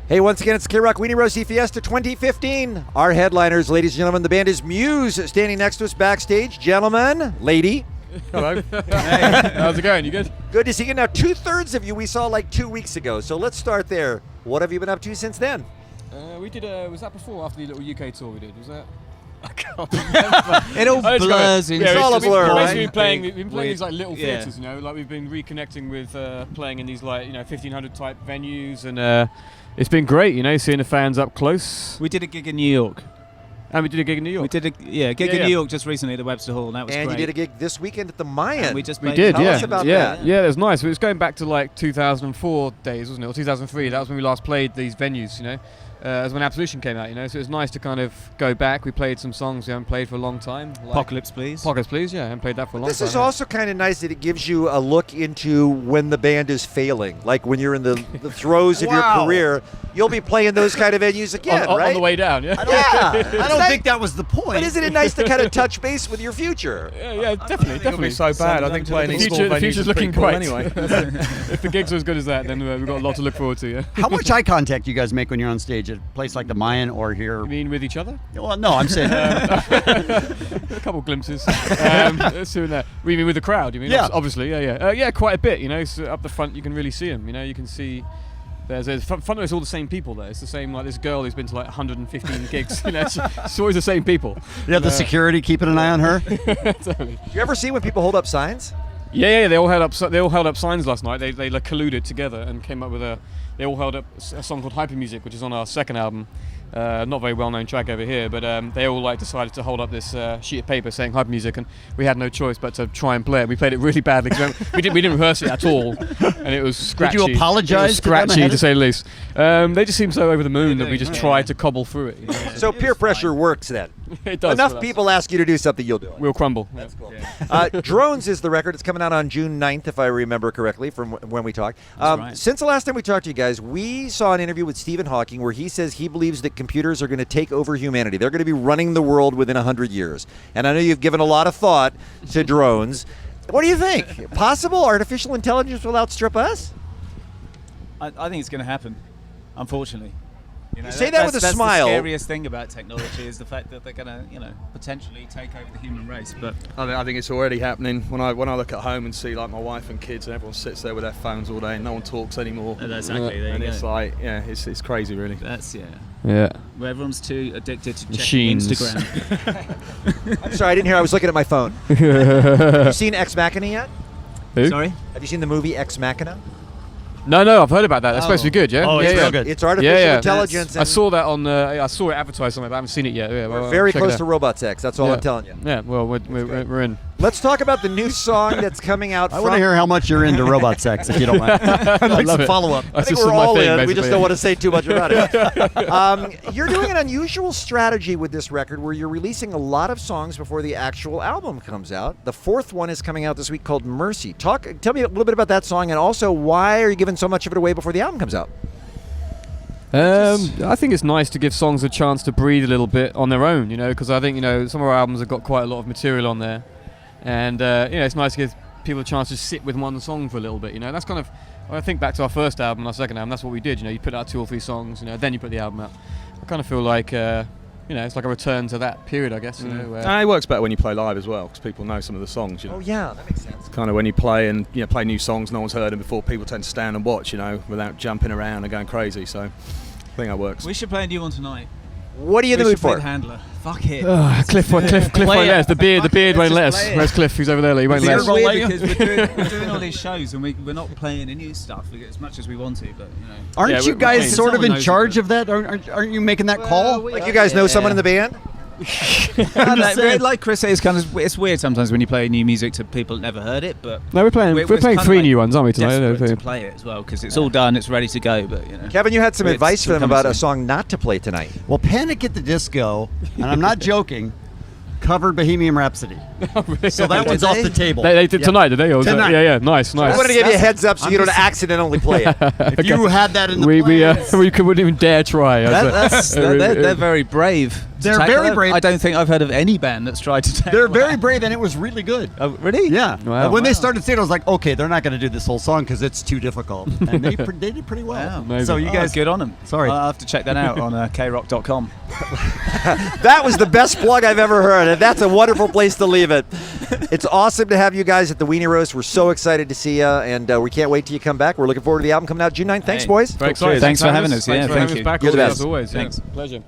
Hey, once again, it's KROQ Weenie Rosie Fiesta 2015. Our headliners, ladies and gentlemen, the band is Muse, standing next to us backstage. Gentlemen, lady. Hello. Hey, how's it going? You good? Good to see you. Now, 2/3 of you we saw like 2 weeks ago, so let's start there. What have you been up to since then? We did, was that before or after the little UK tour we did? Was that? I can't remember. It all blurs in. It's all a blur, right? We've been playing these like little theatres, you know, like we've been reconnecting with playing in these like, 1,500 type venues, and it's been great, seeing the fans up close. We did a gig in New York. And we did a gig in New York. We did a gig in New York just recently at the Webster Hall, and that was great. And you did a gig this weekend at the Mayan. And we did, Tell us about that. Yeah, it was nice. It was going back to like 2004 days, wasn't it? Or 2003. That was when we last played these venues, as when Absolution came out, So it was nice to kind of go back. We played some songs we haven't played for a long time. Like Apocalypse, Please. Apocalypse, Please, yeah. I haven't played that for a long time. This is also kind of nice that it gives you a look into when the band is failing. Like when you're in the throes of your career, you'll be playing those kind of venues again, right? On the way down, yeah. I don't think that was the point. But isn't it nice to kind of touch base with your future? Yeah, definitely. It'll be so bad. I think playing these small the venues future's is looking pretty cool bright. anyway. If the gigs are as good as that, then we've got a lot to look forward to, yeah. How much eye contact do you guys make when you're on stage at a place like the Mayan or here? You mean with each other? Well, no, I'm saying a couple glimpses. Soon there. You mean with the crowd? You mean? Yeah. Obviously, yeah. Yeah, quite a bit. So up the front, you can really see them. You can see. There's front of it's all the same people there. It's the same, like this girl who's been to like 115 gigs. It's always the same people. you have the security keeping an eye on her. Totally. Do you ever see when people hold up signs? Yeah. They all held up signs last night. They like colluded together and came up with They all held up a song called Hyper Music, which is on our second album. Not very well-known track over here, but they all decided to hold up this sheet of paper saying Hyper Music, and we had no choice but to try and play it. We played it really badly. We didn't rehearse it at all, and it was scratchy. Did you apologize? Scratchy, to say the least. They just seemed so over the moon that we just tried to cobble through it. So peer pressure works then. It does. Enough people ask you to do something, you'll do it. We'll crumble. That's cool. Drones is the record. It's coming out on June 9th, if I remember correctly, from when we talked. Right. Since the last time we talked to you guys, we saw an interview with Stephen Hawking where he says he believes that computers are going to take over humanity. They're going to be running the world within 100 years. And I know you've given a lot of thought to drones. What do you think? Possible artificial intelligence will outstrip us? I think it's going to happen, unfortunately. You say that with a smile. That's the scariest thing about technology is the fact that they're going to, potentially take over the human race. But I think it's already happening. When I look at home and see like my wife and kids and everyone sits there with their phones all day and no one talks anymore. Exactly. There and you it's go. like, it's crazy, really. That's Yeah. where everyone's too addicted to checking Machines. Instagram. I'm sorry, I didn't hear. I was looking at my phone. Have you seen Ex Machina yet? Who? Sorry? Have you seen the movie Ex Machina? No, I've heard about that. That's supposed to be good, yeah? Oh, it's real good. It's artificial intelligence. I saw that on. I saw it advertised somewhere, but I haven't seen it yet. Yeah, We're very close to robot sex. That's all I'm telling you. Yeah, well, we're in. Let's talk about the new song that's coming out. I want to hear how much you're into robot sex, if you don't mind. I'd like some follow-up. I think we're all in. We just don't want to say too much about it. You're doing an unusual strategy with this record where you're releasing a lot of songs before the actual album comes out. The fourth one is coming out this week called Mercy. Tell me a little bit about that song, and also why are you giving so much of it away before the album comes out? I think it's nice to give songs a chance to breathe a little bit on their own, because I think, some of our albums have got quite a lot of material on there. And, it's nice to give people a chance to sit with one song for a little bit, That's kind of, when I think back to our first album and our second album, that's what we did, You put out 2 or 3 songs, then you put the album out. I kind of feel like, it's like a return to that period, I guess, It works better when you play live as well, because people know some of the songs, Oh, yeah, that makes sense. Kind of when you play and play new songs no one's heard them before, people tend to stand and watch, without jumping around and going crazy. So I think that works. We should play a new one tonight. What are you in the mood for? Handler. Fuck it. Cliff won't let us. The beard won't let us. Where's Cliff? He's over there. He won't let us. It's weird because we're doing all these shows and we're not playing the new stuff as much as we want to, but Aren't you guys sort of in charge of that? Aren't you making that call? Like you guys know someone in the band? Like Chris says, it's weird sometimes when you play new music to people that never heard it. But no, we're playing 3 new ones, aren't we tonight? Desperate to play it as well because it's all done, it's ready to go. But Kevin, you had some advice for them about a song not to play tonight. Well, Panic at the Disco, and I'm not joking, covered Bohemian Rhapsody. So that one's off the table. They did tonight, did they? Tonight. Yeah, nice. I wanted to give you a heads up so you don't accidentally play it. If you had that in the we wouldn't even dare try. They're very brave. They're tackle very it? brave. I don't think I've heard of any band that's tried to tackle They're very that. brave, and it was really good. Oh, really? Yeah. Wow. When they started singing, I was like, okay, they're not going to do this whole song because it's too difficult. And they did pretty well. Wow. Amazing. So you guys, good on them. Sorry. I'll have to check that out on KROQ.com. That was the best plug I've ever heard, and that's a wonderful place to leave it. It's awesome to have you guys at the Weenie Roast. We're so excited to see you, and we can't wait till you come back. We're looking forward to the album coming out June 9th. Thanks, Hey. boys. Very excited. Thanks for having us. Thanks Yeah, for thank having you. us back You're the as best. always. Thanks. Yeah. Pleasure.